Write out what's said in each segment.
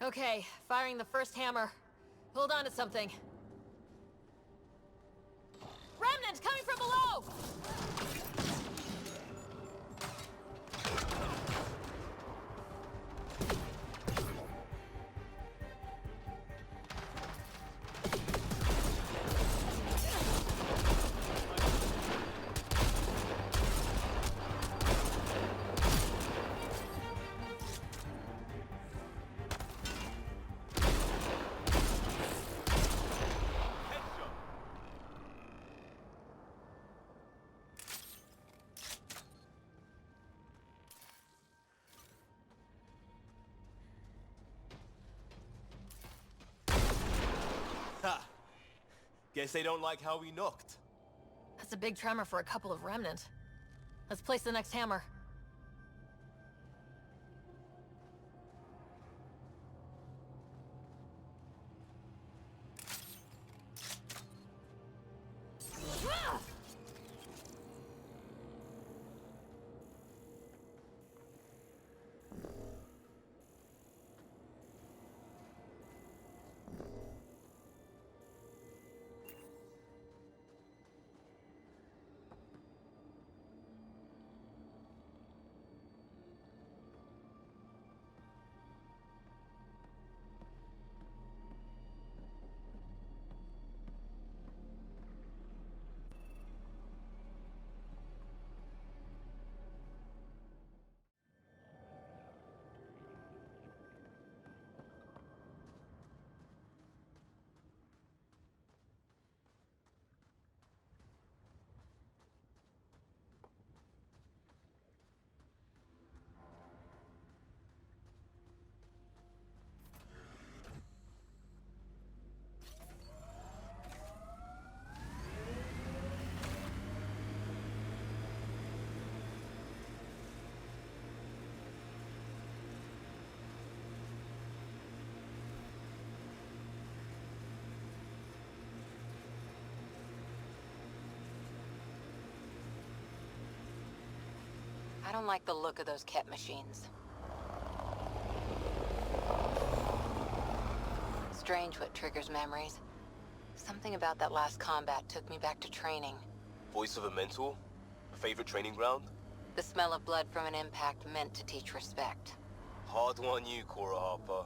Okay, firing the first hammer. Hold on to something. Remnant coming from below! Ha! Guess they don't like how we knocked. That's a big tremor for a couple of Remnant. Let's place the next hammer. I don't like the look of those Ket machines. Strange what triggers memories. Something about that last combat took me back to training. Voice of a mentor? A favorite training ground? The smell of blood from an impact meant to teach respect. Hard one you, Cora Harper.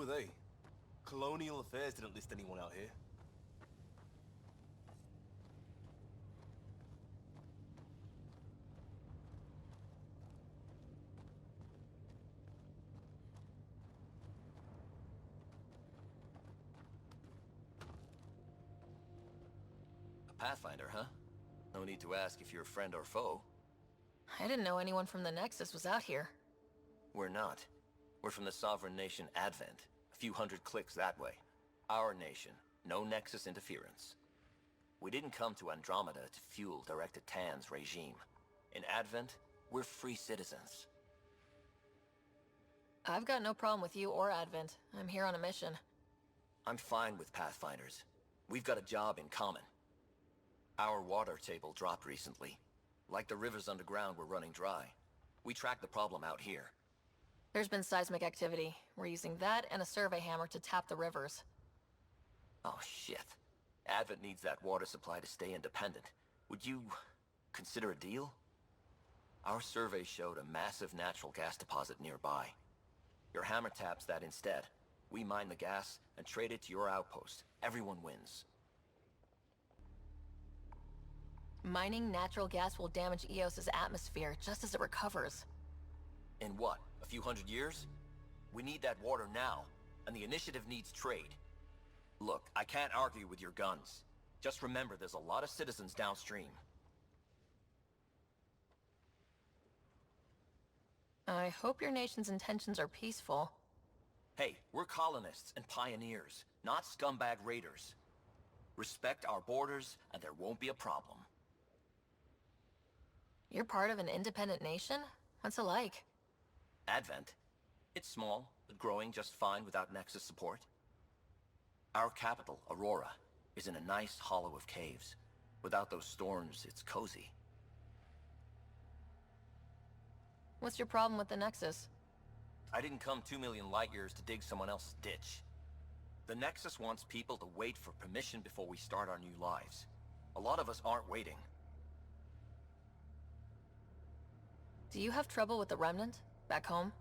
were they? Colonial Affairs didn't list anyone out here. A Pathfinder, huh? No need to ask if you're a friend or foe. I didn't know anyone from the Nexus was out here. We're not. We're from the sovereign nation Advent. A few hundred clicks that way. Our nation. No Nexus interference. We didn't come to Andromeda to fuel Director Tan's regime. In Advent, we're free citizens. I've got no problem with you or Advent. I'm here on a mission. I'm fine with Pathfinders. We've got a job in common. Our water table dropped recently. Like the rivers underground were running dry. We tracked the problem out here. There's been seismic activity. We're using that and a survey hammer to tap the rivers. Oh shit. Advent needs that water supply to stay independent. Would you consider a deal? Our survey showed a massive natural gas deposit nearby. Your hammer taps that instead. We mine the gas and trade it to your outpost. Everyone wins. Mining natural gas will damage Eos's atmosphere just as it recovers. In what? A few hundred years? We need that water now, and the initiative needs trade. Look, I can't argue with your guns. Just remember there's a lot of citizens downstream. I hope your nation's intentions are peaceful. Hey, we're colonists and pioneers, not scumbag raiders. Respect our borders, and there won't be a problem. You're part of an independent nation? What's it like? Advent. It's small, but growing just fine without Nexus support. Our capital, Aurora, is in a nice hollow of caves. Without those storms, it's cozy. What's your problem with the Nexus? I didn't come 2 million light years to dig someone else's ditch. The Nexus wants people to wait for permission before we start our new lives. A lot of us aren't waiting. Do you have trouble with the Remnant? Back home?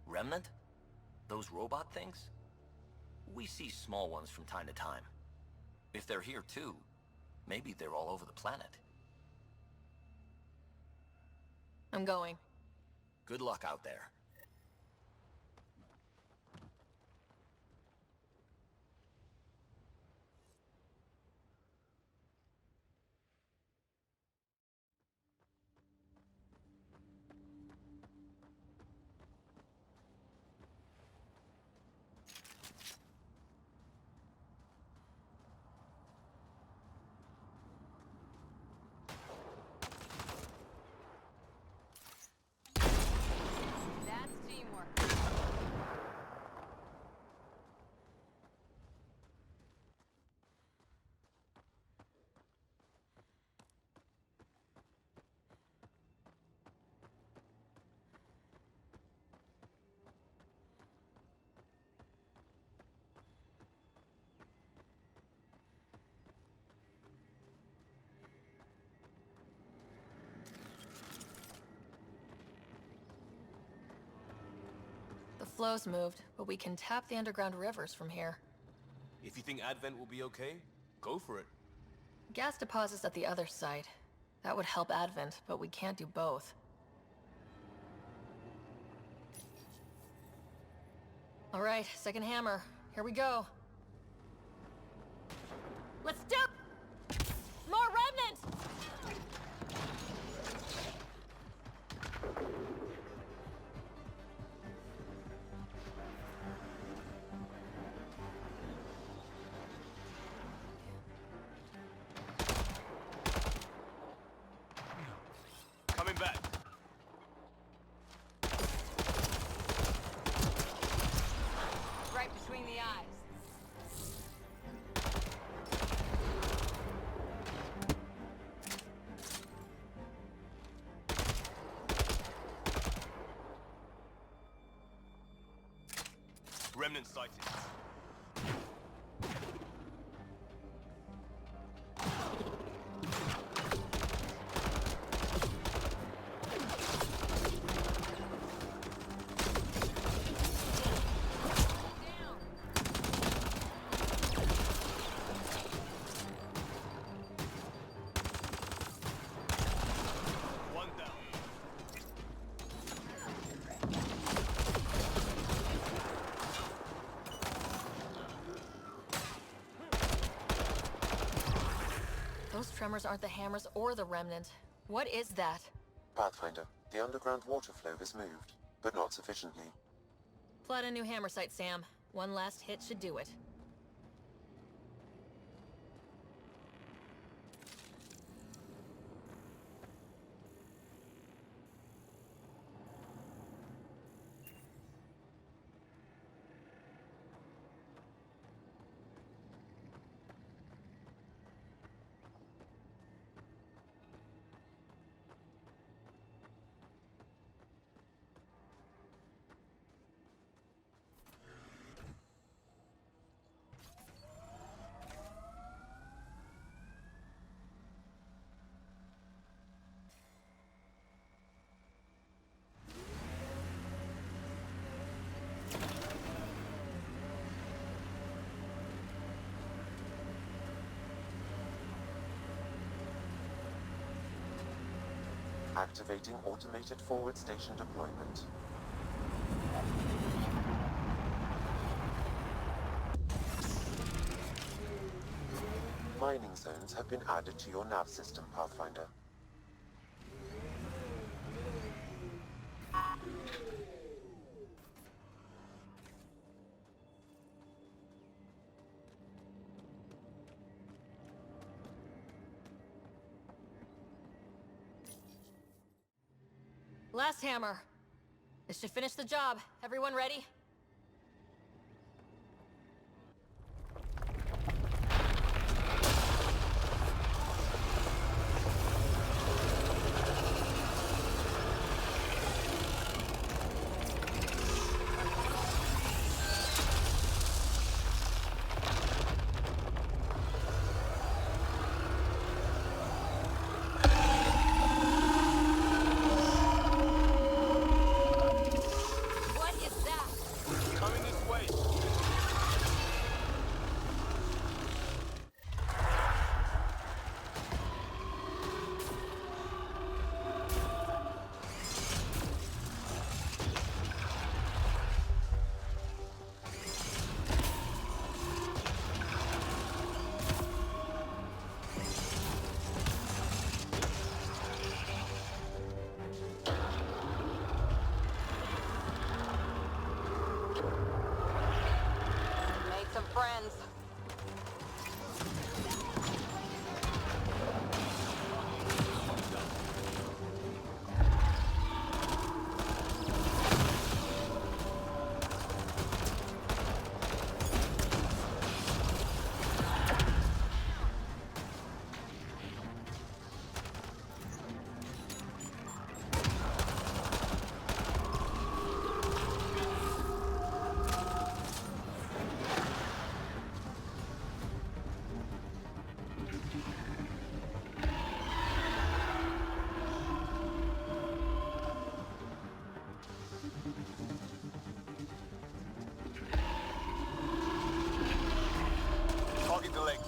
Remnant? Those robot things? We see small ones from time to time. If they're here too, maybe they're all over the planet. I'm going. Good luck out there. That's teamwork. The flow's moved, but we can tap the underground rivers from here. If you think Advent will be okay, go for it. Gas deposits at the other site. That would help Advent, but we can't do both. All right, second hammer. Here we go. Let's do it! More remnants! Coming back. Right between the eyes. Remnant sighted. Down. tremors aren't the hammers or the remnant. What is that? Pathfinder, the underground water flow has moved, but not sufficiently. Plot a new hammer site, Sam. One last hit should do it. Activating automated forward station deployment. Mining zones have been added to your nav system, Pathfinder. Last hammer. This should finish the job. Everyone ready? What is that? Coming this way. Made some friends. Target the legs.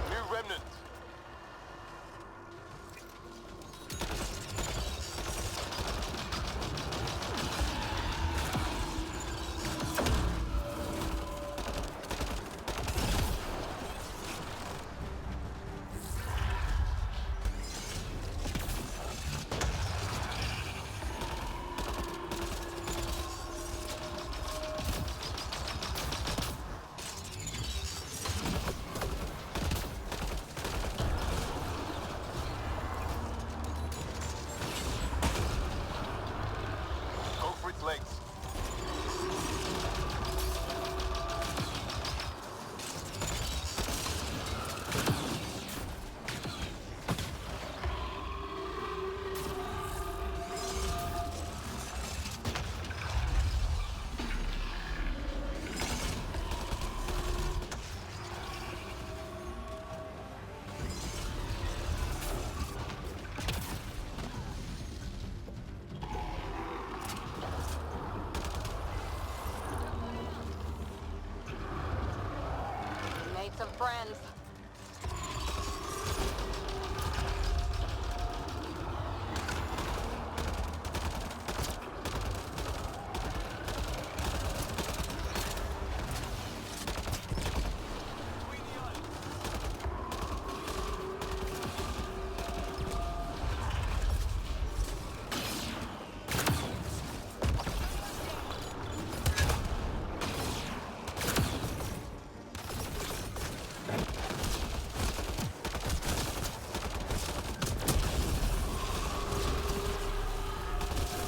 New remnant. Go for its legs. friends.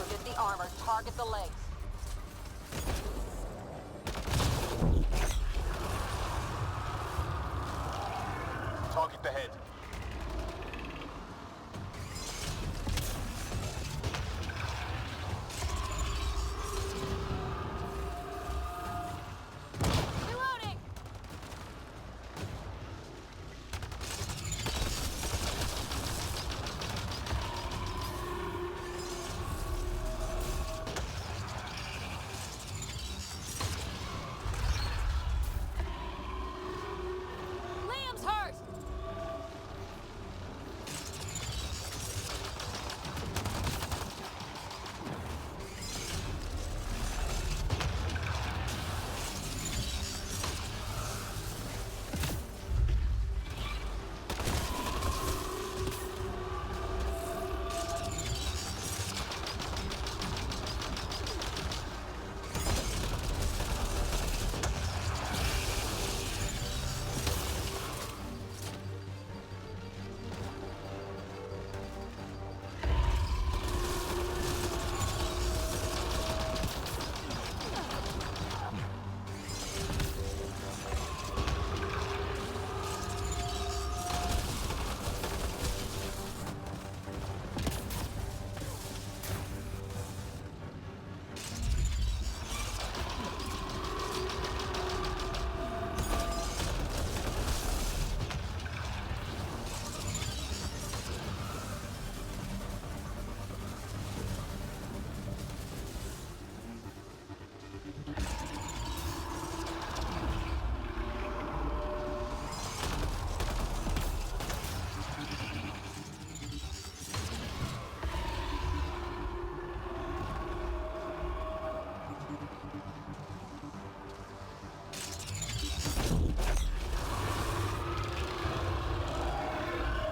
Forget the armor, target the legs. Target the head. Reloading! Liam's hurt!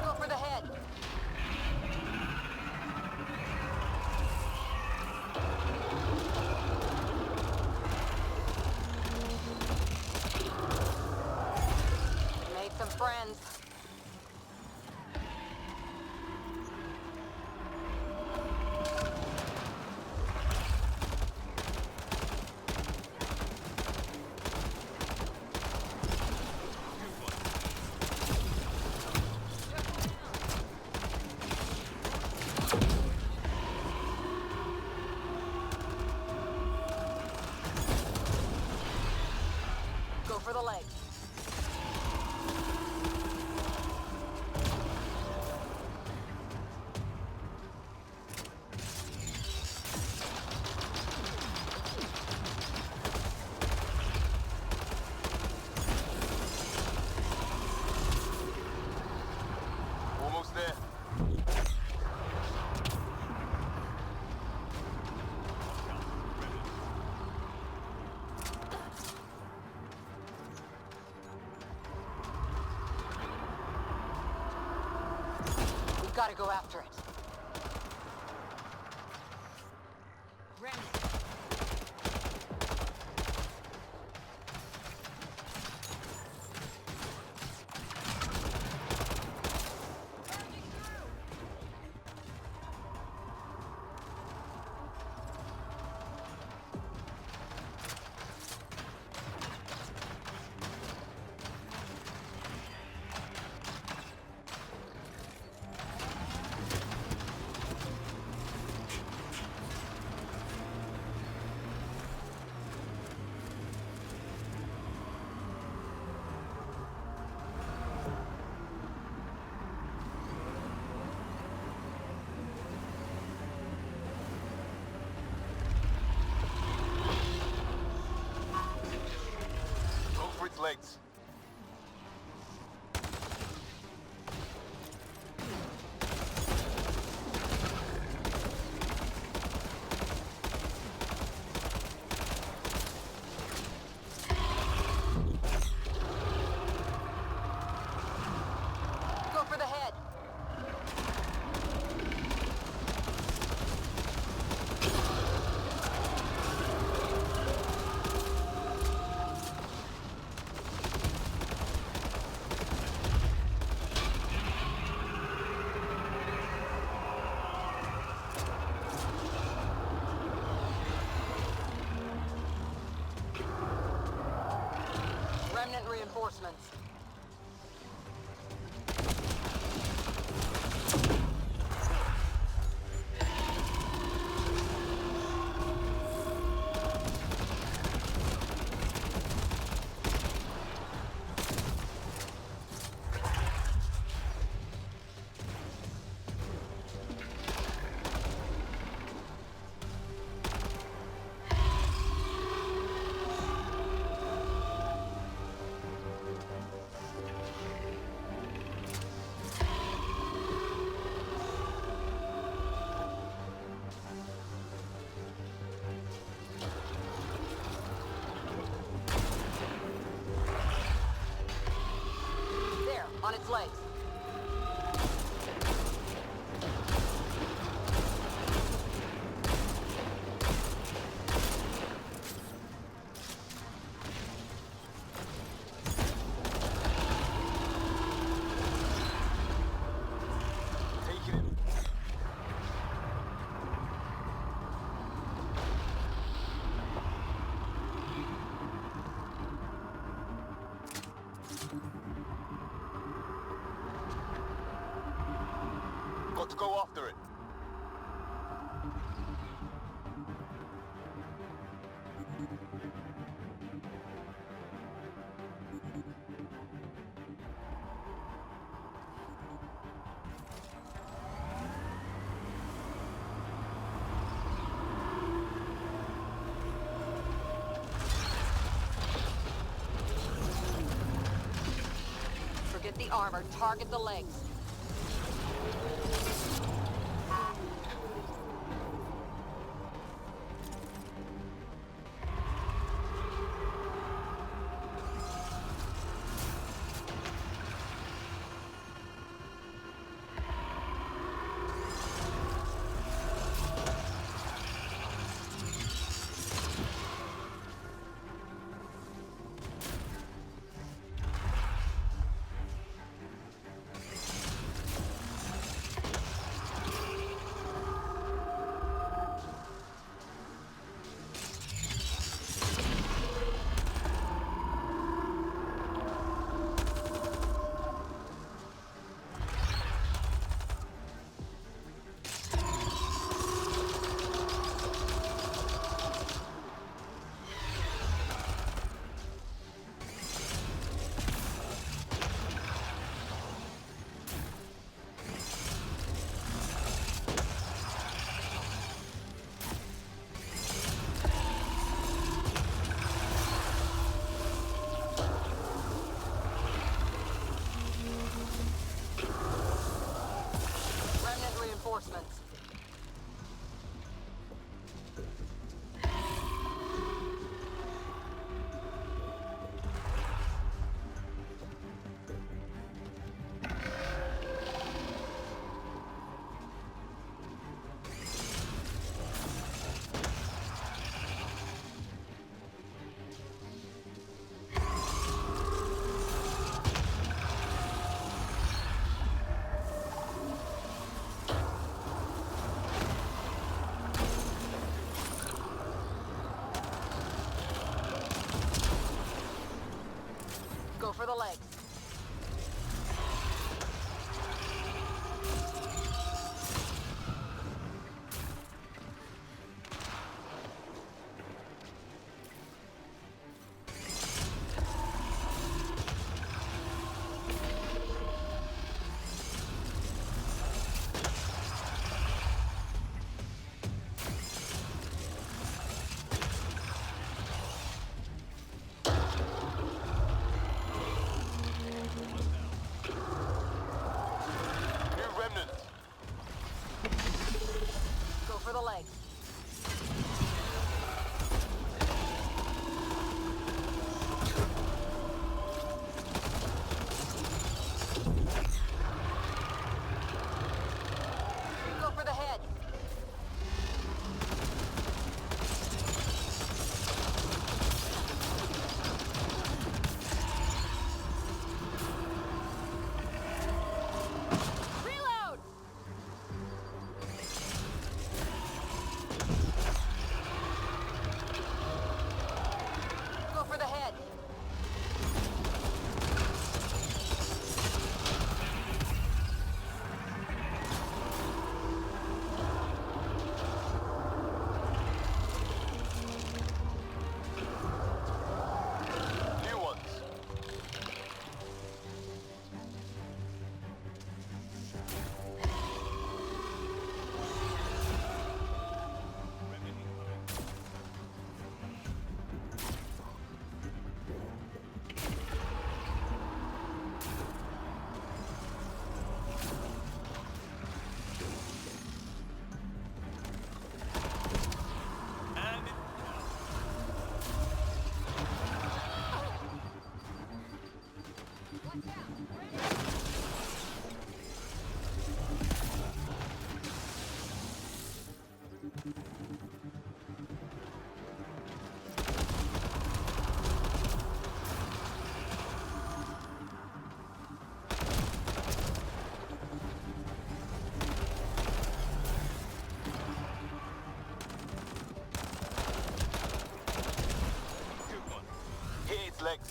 Go for the head. Made some friends. Go for the legs. Almost there. We've got to go after it. Go for its legs. reinforcements. There, on its legs. Taking it. Got to go after it. Forget the armor, target the legs. legs.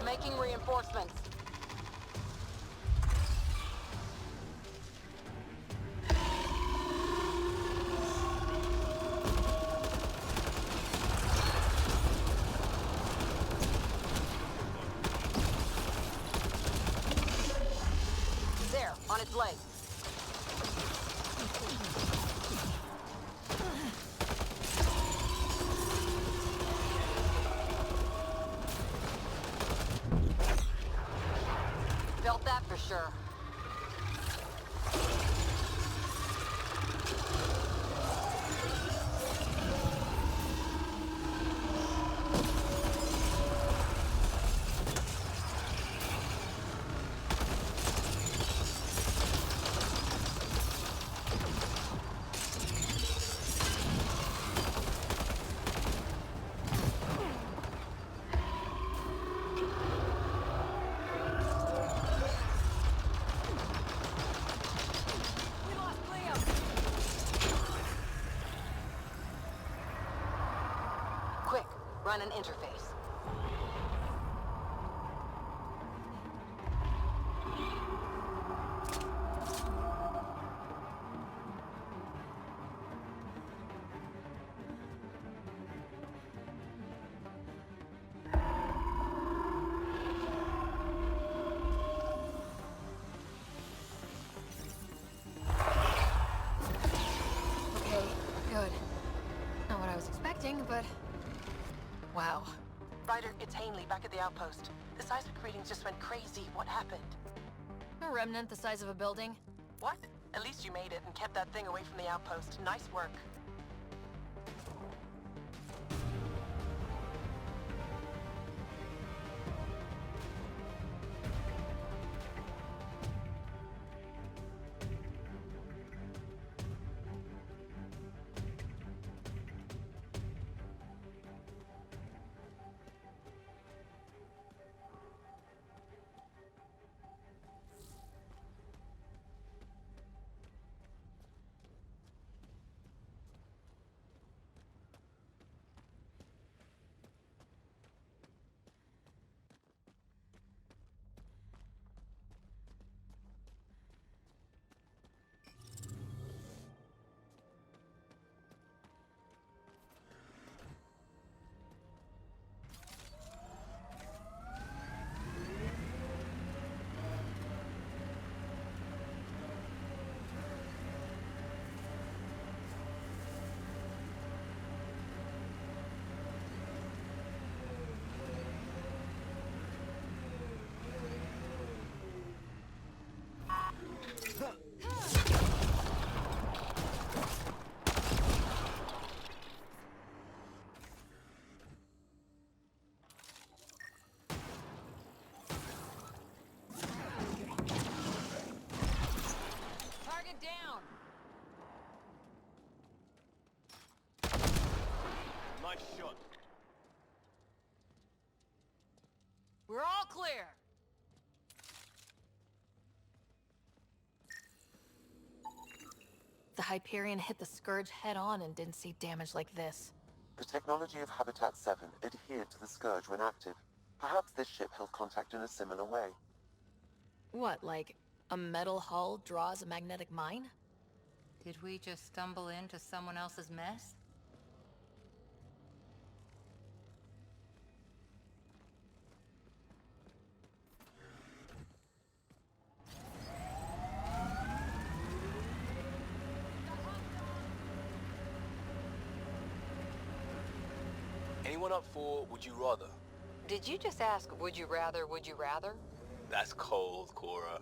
Making reinforcements. There, on its legs. Felt that for sure. We lost Leo. Quick, run an interface. Okay, good. Not what I was expecting, but... Wow. Ryder, it's Ainley back at the outpost. The seismic readings just went crazy. What happened? A remnant the size of a building. What? At least you made it and kept that thing away from the outpost. Nice work. Target down. Nice shot. We're all clear. The Hyperion hit the Scourge head-on and didn't see damage like this. The technology of Habitat 7 adhered to the Scourge when active. Perhaps this ship held contact in a similar way. What, like a metal hull draws a magnetic mine? Did we just stumble into someone else's mess? Anyone up for would you rather? Did you just ask, would you rather, would you rather? That's cold, Cora.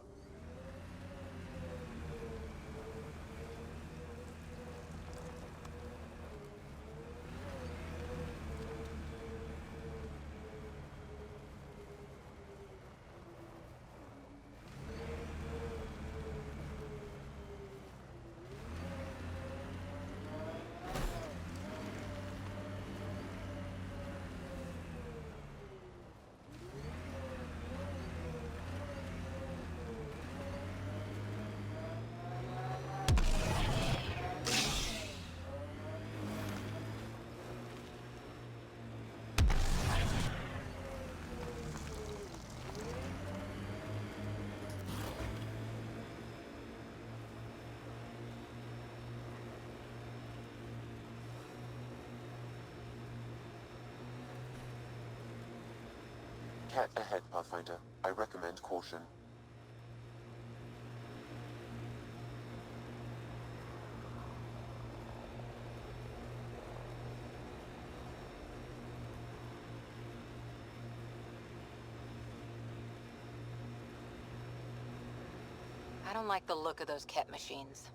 Cat ahead, Pathfinder. I recommend caution. I don't like the look of those Ket machines.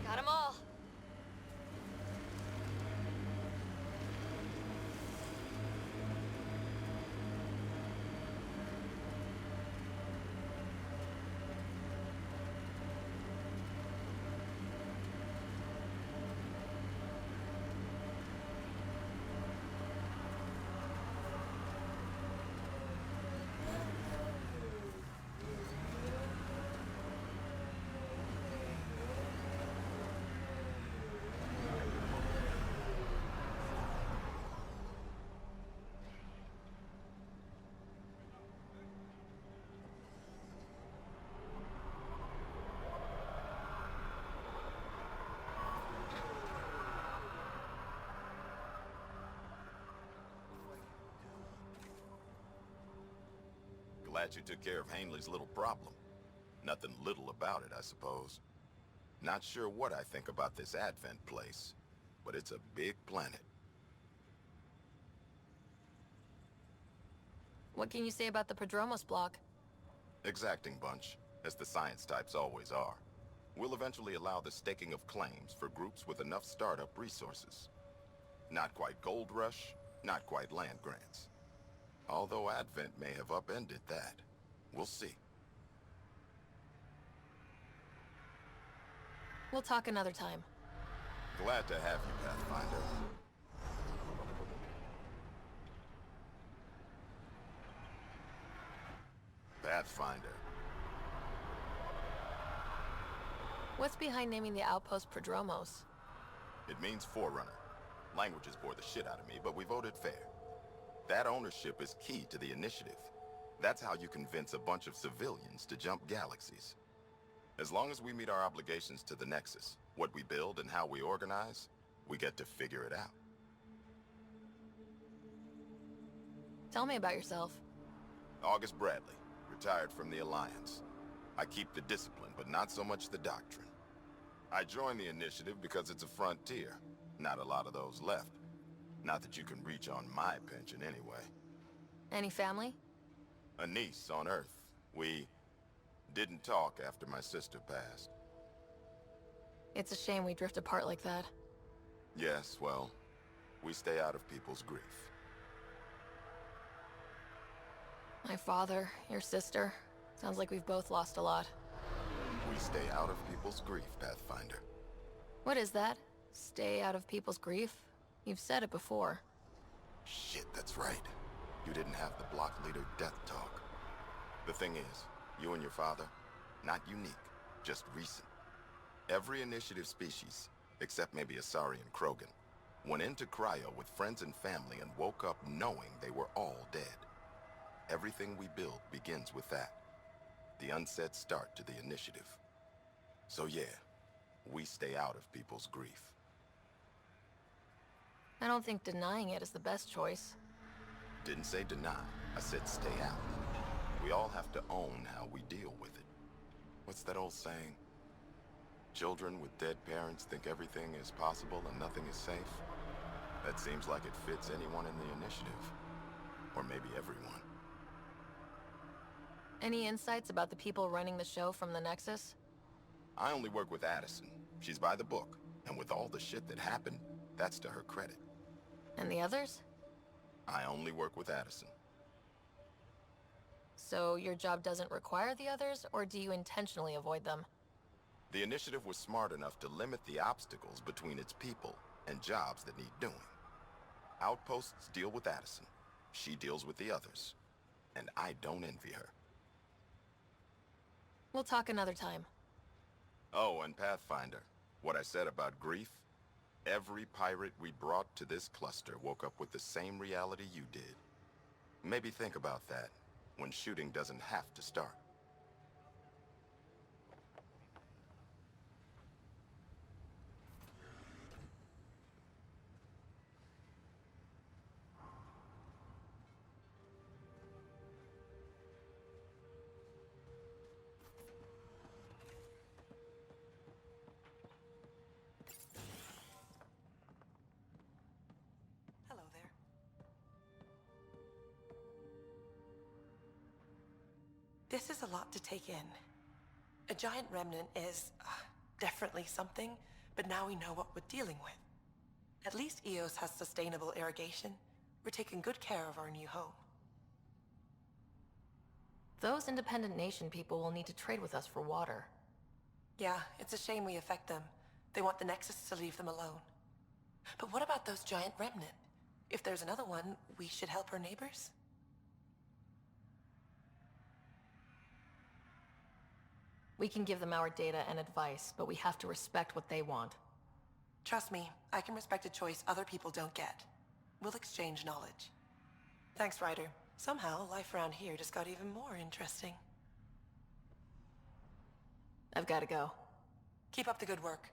Got 'em all. Glad you took care of Hanley's little problem. Nothing little about it, I suppose. Not sure what I think about this Advent place, but it's a big planet. What can you say about the Prodromos block? Exacting bunch, as the science types always are. We'll eventually allow the staking of claims for groups with enough startup resources. Not quite gold rush, not quite land grants. Although Advent may have upended that. We'll see. We'll talk another time. Glad to have you, Pathfinder. Pathfinder. What's behind naming the outpost Prodromos? It means Forerunner. Languages bore the shit out of me, but we voted fair. That ownership is key to the initiative. That's how you convince a bunch of civilians to jump galaxies. As long as we meet our obligations to the Nexus, what we build and how we organize, we get to figure it out. Tell me about yourself. August Bradley, retired from the Alliance. I keep the discipline, but not so much the doctrine. I joined the initiative because it's a frontier. Not a lot of those left. Not that you can reach on my pension anyway. Any family? A niece on Earth. We didn't talk after my sister passed. It's a shame we drift apart like that. Yes, well, we stay out of people's grief. My father, your sister. Sounds like we've both lost a lot. We stay out of people's grief, Pathfinder. What is that? Stay out of people's grief? You've said it before. Shit, that's right. You didn't have the block leader death talk. The thing is, you and your father, not unique, just recent. Every initiative species, except maybe Asari and Krogan, went into cryo with friends and family and woke up knowing they were all dead. Everything we build begins with that. The unsaid start to the initiative. So yeah, we stay out of people's grief. I don't think denying it is the best choice. Didn't say deny. I said stay out. We all have to own how we deal with it. What's that old saying? Children with dead parents think everything is possible and nothing is safe. That seems like it fits anyone in the initiative. Or maybe everyone. Any insights about the people running the show from the Nexus? I only work with Addison. She's by the book. And with all the shit that happened, that's to her credit. And the others? I only work with Addison. So your job doesn't require the others, or do you intentionally avoid them? The initiative was smart enough to limit the obstacles between its people and jobs that need doing. Outposts deal with Addison. She deals with the others. And I don't envy her. We'll talk another time. Oh, and Pathfinder. What I said about grief? Every pirate we brought to this cluster woke up with the same reality you did. Maybe think about that when shooting doesn't have to start. Hello there. This is a lot to take in. A giant remnant is definitely something, but now we know what we're dealing with. At least Eos has sustainable irrigation. We're taking good care of our new home. Those independent nation people will need to trade with us for water. Yeah, it's a shame we affect them. They want the Nexus to leave them alone. But what about those giant remnant? If there's another one, we should help our neighbors? We can give them our data and advice, but we have to respect what they want. Trust me, I can respect a choice other people don't get. We'll exchange knowledge. Thanks, Ryder. Somehow, life around here just got even more interesting. I've got to go. Keep up the good work.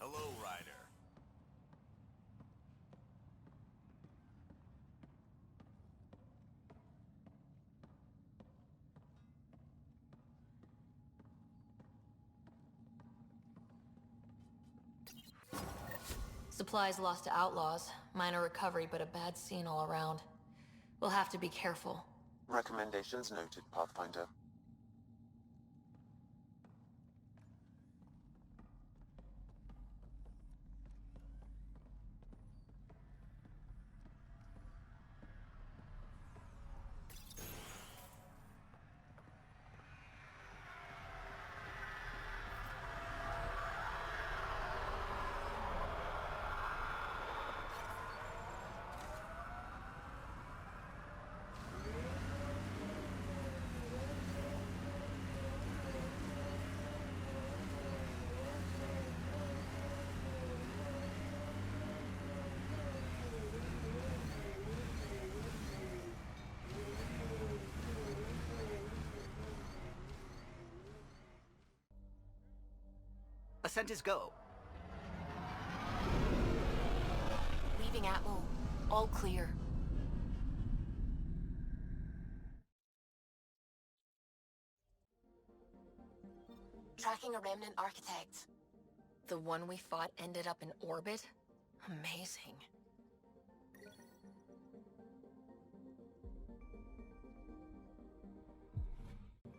Hello, Ryder. Supplies lost to outlaws. Minor recovery, but a bad scene all around. We'll have to be careful. Recommendations noted, Pathfinder. Ascent is go. Leaving Atmo. All clear. Tracking a remnant architect. The one we fought ended up in orbit? Amazing.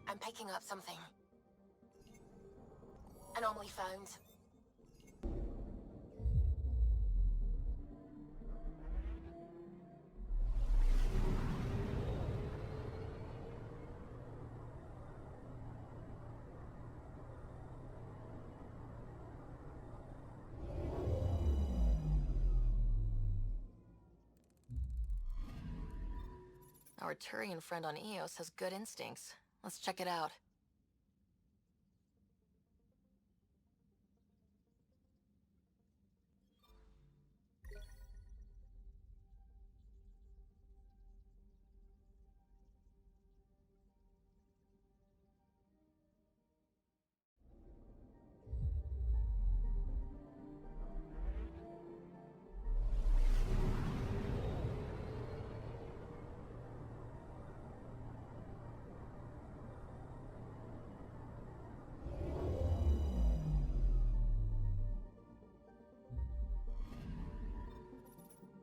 I'm picking up something. Anomaly found. Our Turian friend on Eos has good instincts. Let's check it out.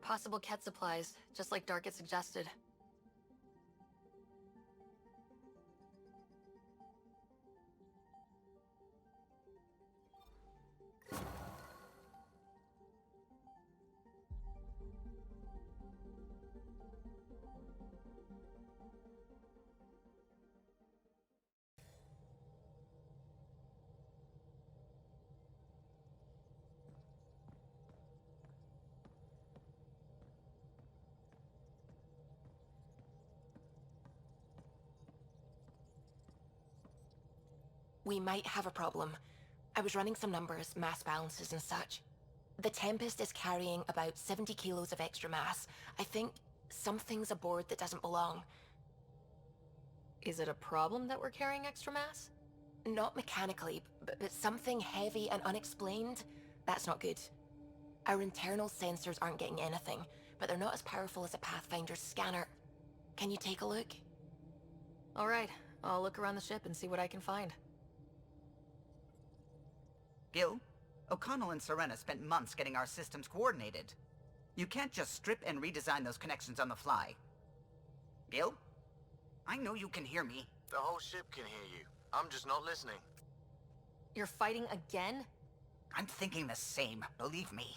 Possible Ket supplies, just like Dark had suggested. We might have a problem. I was running some numbers, mass balances and such. The Tempest is carrying about 70 kilos of extra mass. I think something's aboard that doesn't belong. Is it a problem that we're carrying extra mass? Not mechanically, but something heavy and unexplained. That's not good. Our internal sensors aren't getting anything, but they're not as powerful as a Pathfinder's scanner. Can you take a look? All right, I'll look around the ship and see what I can find. Gil, O'Connell and Serena spent months getting our systems coordinated. You can't just strip and redesign those connections on the fly. Gil? I know you can hear me. The whole ship can hear you. I'm just not listening. You're fighting again? I'm thinking the same, believe me.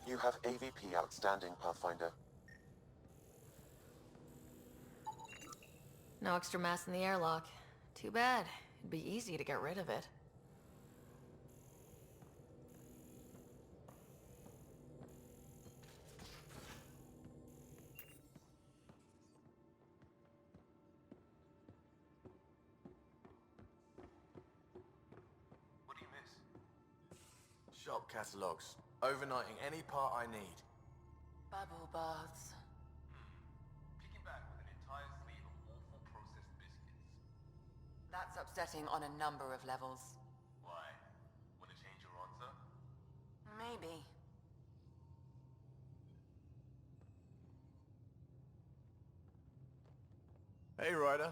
You have AVP outstanding, Pathfinder. No extra mass in the airlock. Too bad. It'd be easy to get rid of it. What do you miss? Shop catalogs. Overnighting any part I need. Bubble baths. Kicking back with an entire sleeve of awful processed biscuits. That's upsetting on a number of levels. Why? Want to change your answer? Maybe. Hey, Ryder.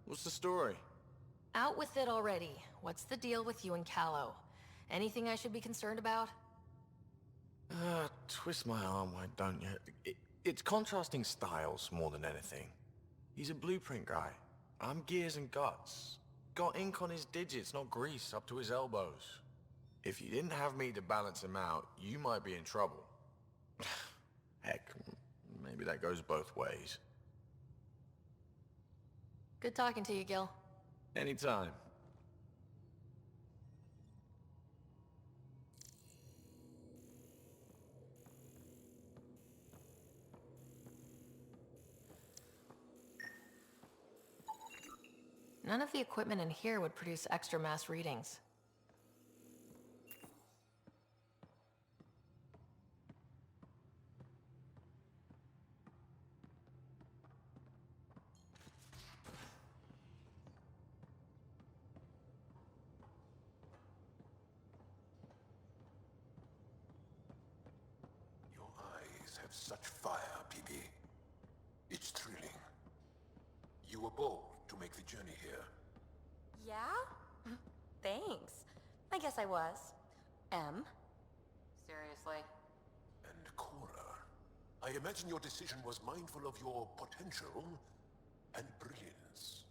What's the story? Out with it already. What's the deal with you and Callow? Anything I should be concerned about? Twist my arm, why don't you? It's contrasting styles more than anything. He's a blueprint guy. I'm gears and guts. Got ink on his digits, not grease up to his elbows. If you didn't have me to balance him out, you might be in trouble. Heck, maybe that goes both ways. Good talking to you, Gil. Anytime. None of the equipment in here would produce extra mass readings. Your eyes have such fire, PB. It's thrilling. You were bold to make the journey here. Yeah? Thanks. I guess I was. Seriously. And Cora, I imagine your decision was mindful of your potential and brilliance.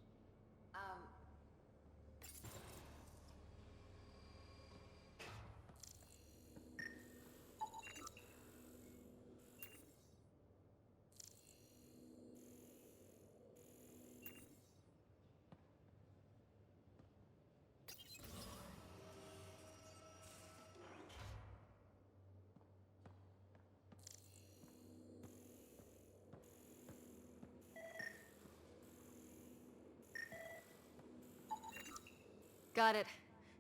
Got it.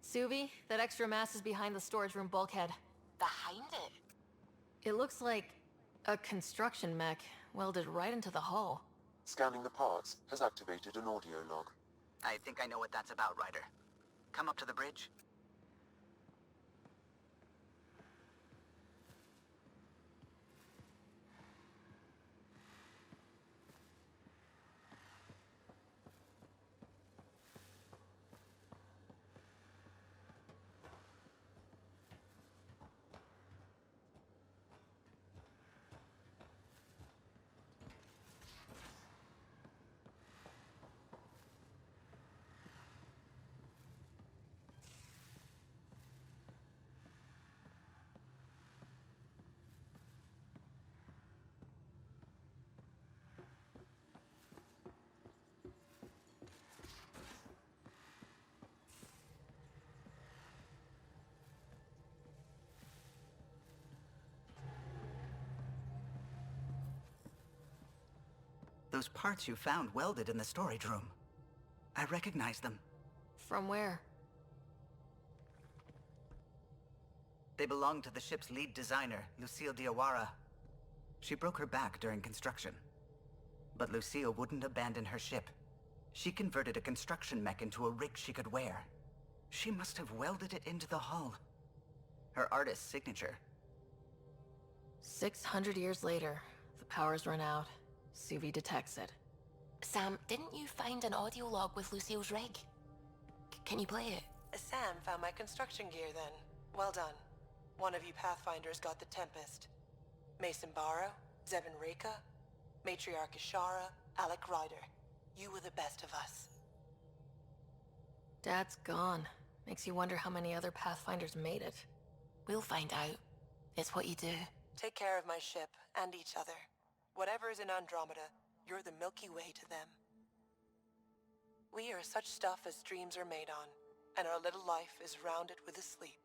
Suvi, that extra mass is behind the storage room bulkhead. Behind it? It looks like a construction mech welded right into the hull. Scanning the parts has activated an audio log. I think I know what that's about, Ryder. Come up to the bridge. Those parts you found welded in the storage room. I recognize them. From where? They belong to the ship's lead designer, Lucille Diawara. She broke her back during construction. But Lucille wouldn't abandon her ship. She converted a construction mech into a rig she could wear. She must have welded it into the hull. Her artist's signature. 600 years later, the power's run out. Suvi detects it. Sam, didn't you find an audio log with Lucille's rig? Can you play it? Sam found my construction gear then. Well done. One of you Pathfinders got the Tempest. Mason Barrow, Zevin Reka, Matriarch Ishara, Alec Ryder. You were the best of us. Dad's gone. Makes you wonder how many other Pathfinders made it. We'll find out. It's what you do. Take care of my ship and each other. Whatever is in Andromeda, you're the Milky Way to them. We are such stuff as dreams are made on, and our little life is rounded with a sleep.